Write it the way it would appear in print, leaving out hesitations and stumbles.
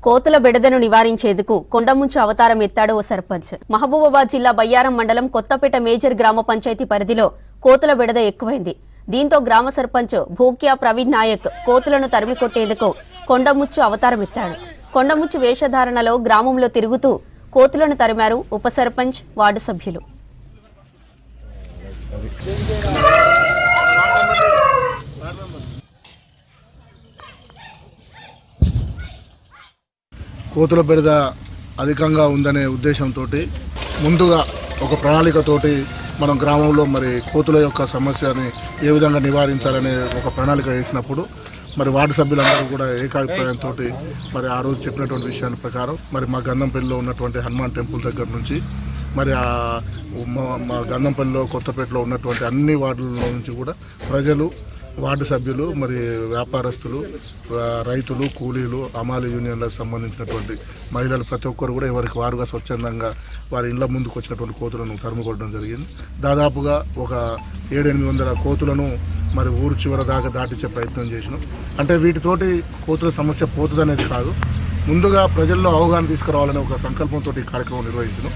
కోతుల బెడదను నివారించేందుకు కొండముంచు అవతారం ఎత్తాడు ఓ సర్పంచ్. మహబూబాబాద్ జిల్లా బయ్యారం మండలం కొత్తపేట మేజర్ గ్రామ పంచాయతీ పరిధిలో కోతుల బెడద ఎక్కువైంది. దీంతో గ్రామ సర్పంచ్ భూక్యా ప్రవీణ్ నాయక్ కోతులను తరిమికొట్టేందుకు కొండముచ్చు అవతారం ఎత్తాడు. కొండముచ్చు వేషధారణలో గ్రామంలో తిరుగుతూ కోతులను తరిమారు ఉప సర్పంచ్, వార్డు సభ్యులు. కోతుల బెడద అధికంగా ఉందనే ఉద్దేశంతో ముందుగా ఒక ప్రణాళికతోటి మనం గ్రామంలో మరి కోతుల యొక్క సమస్యని ఏ విధంగా నివారించాలనే ఒక ప్రణాళిక వేసినప్పుడు మరి వార్డు సభ్యులందరూ కూడా ఏకాభిప్రాయంతో మరి ఆ రోజు చెప్పినటువంటి విషయాల ప్రకారం మరి మా గంధంపల్లిలో ఉన్నటువంటి హనుమాన్ టెంపుల్ దగ్గర నుంచి మరి మా గంధంపల్లిలో కొత్తపేటలో ఉన్నటువంటి అన్ని వార్డుల నుంచి కూడా ప్రజలు, వార్డు సభ్యులు, మరి వ్యాపారస్తులు, రైతులు, కూలీలు, అమాలి యూనియన్లకు సంబంధించినటువంటి మహిళలు ప్రతి ఒక్కరు కూడా ఎవరికి వారుగా స్వచ్ఛందంగా వారి ఇళ్ల ముందుకు వచ్చినటువంటి కోతులను తరుముకోవడం జరిగింది. దాదాపుగా ఒక 700-800 కోతులను మరి ఊరు చివరి దాకా దాటించే ప్రయత్నం చేసినాం. అంటే వీటితోటి కోతుల సమస్య పోతుందనేది కాదు, ముందుగా ప్రజల్లో అవగాహన తీసుకురావాలనే ఒక సంకల్పంతో ఈ కార్యక్రమం నిర్వహించినాం.